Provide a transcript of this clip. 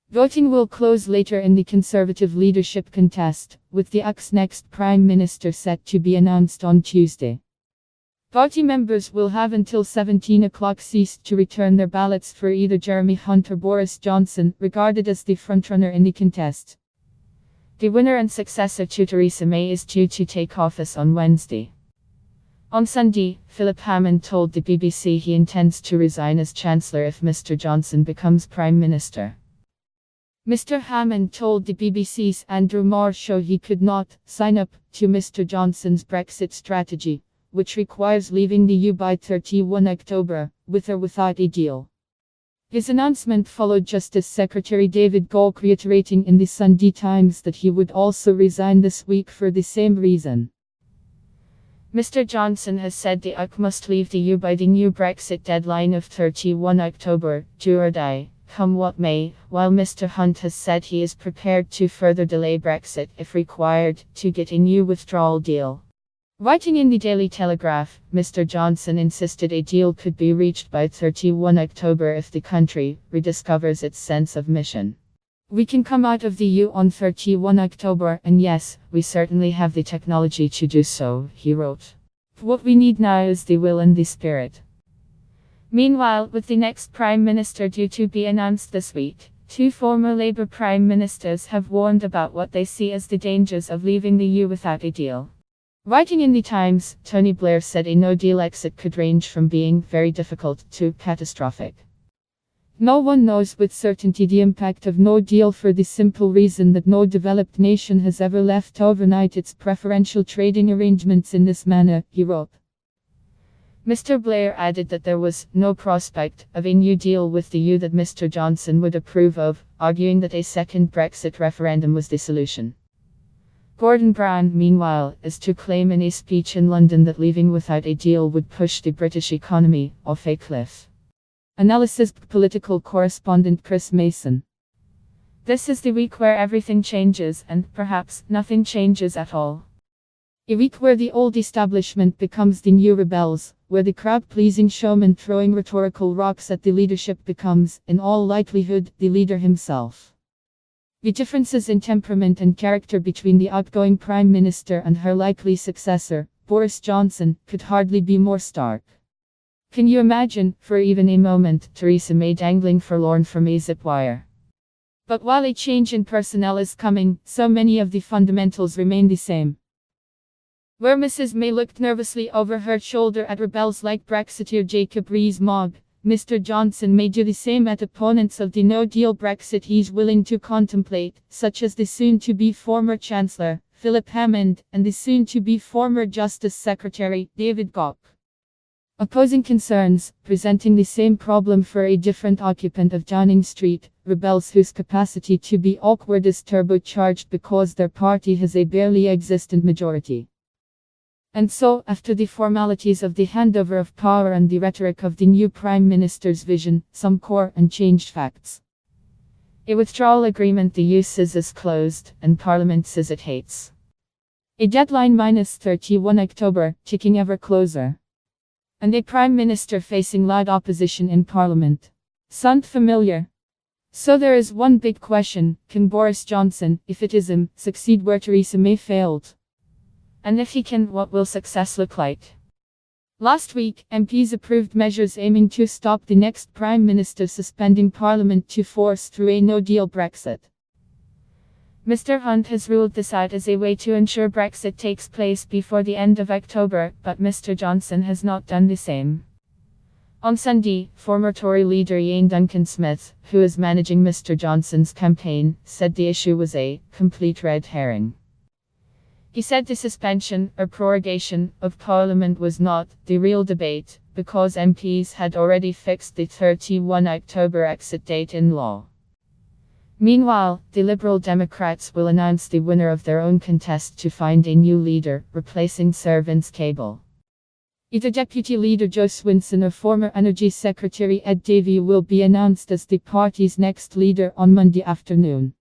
Voting will close later in the Conservative leadership contest, with the UK's next Prime Minister set to be announced on Tuesday. Party members will have until 17 o'clock ceased to return their ballots for either Jeremy Hunt or Boris Johnson, regarded as the frontrunner in the contest. The winner and successor to Theresa May is due to take office on Wednesday. On Sunday, Philip Hammond told the BBC he intends to resign as Chancellor if Mr. Johnson becomes Prime Minister. Mr. Hammond told the BBC's Andrew Marr show he could not sign up to Mr. Johnson's Brexit strategy, which requires leaving the EU by 31 October, with or without a deal. His announcement followed Justice Secretary David Gauke reiterating in the Sunday Times that he would also resign this week for the same reason. Mr. Johnson has said the UK must leave the EU by the new Brexit deadline of 31 October, do or die, come what may, while Mr. Hunt has said he is prepared to further delay Brexit, if required, to get a new withdrawal deal. Writing in the Daily Telegraph, Mr. Johnson insisted a deal could be reached by 31 October if the country rediscovers its sense of mission. We can come out of the EU on 31 October, and yes, we certainly have the technology to do so, he wrote. What we need now is the will and the spirit. Meanwhile, with the next Prime Minister due to be announced this week, two former Labour Prime Ministers have warned about what they see as the dangers of leaving the EU without a deal. Writing in the Times, Tony Blair said a no-deal exit could range from being very difficult to catastrophic. No one knows with certainty the impact of no deal for the simple reason that no developed nation has ever left overnight its preferential trading arrangements in this manner, he wrote. Mr. Blair added that there was no prospect of a new deal with the EU that Mr. Johnson would approve of, arguing that a second Brexit referendum was the solution. Gordon Brown, meanwhile, is to claim in a speech in London that leaving without a deal would push the British economy off a cliff. Analysis political correspondent Chris Mason. This is the week where everything changes and, perhaps, nothing changes at all. A week where the old establishment becomes the new rebels, where the crowd-pleasing showman throwing rhetorical rocks at the leadership becomes, in all likelihood, the leader himself. The differences in temperament and character between the outgoing Prime Minister and her likely successor, Boris Johnson, could hardly be more stark. Can you imagine, for even a moment, Theresa May dangling forlorn from a zip wire? But while a change in personnel is coming, so many of the fundamentals remain the same. Where Mrs. May looked nervously over her shoulder at rebels like Brexiteer Jacob Rees-Mogg, Mr. Johnson may do the same at opponents of the no-deal Brexit he's willing to contemplate, such as the soon-to-be former Chancellor, Philip Hammond, and the soon-to-be former Justice Secretary, David Gauke. Opposing concerns, presenting the same problem for a different occupant of Downing Street, rebels whose capacity to be awkward is turbocharged because their party has a barely existent majority. And so, after the formalities of the handover of power and the rhetoric of the new Prime Minister's vision, some core and changed facts. A withdrawal agreement the EU says is closed, and Parliament says it hates. A deadline minus 31 October, ticking ever closer. And a Prime Minister facing loud opposition in Parliament. Sound familiar? So there is one big question: can Boris Johnson, if it is him, succeed where Theresa May failed? And if he can, what will success look like? Last week, MPs approved measures aiming to stop the next Prime Minister suspending Parliament to force through a no-deal Brexit. Mr. Hunt has ruled this out as a way to ensure Brexit takes place before the end of October, but Mr. Johnson has not done the same. On Sunday, former Tory leader Ian Duncan Smith, who is managing Mr. Johnson's campaign, said the issue was a complete red herring. He said the suspension, or prorogation, of Parliament was not the real debate, because MPs had already fixed the 31 October exit date in law. Meanwhile, the Liberal Democrats will announce the winner of their own contest to find a new leader, replacing Sir Vince Cable. Either Deputy Leader Joe Swinson or former Energy Secretary Ed Davey will be announced as the party's next leader on Monday afternoon.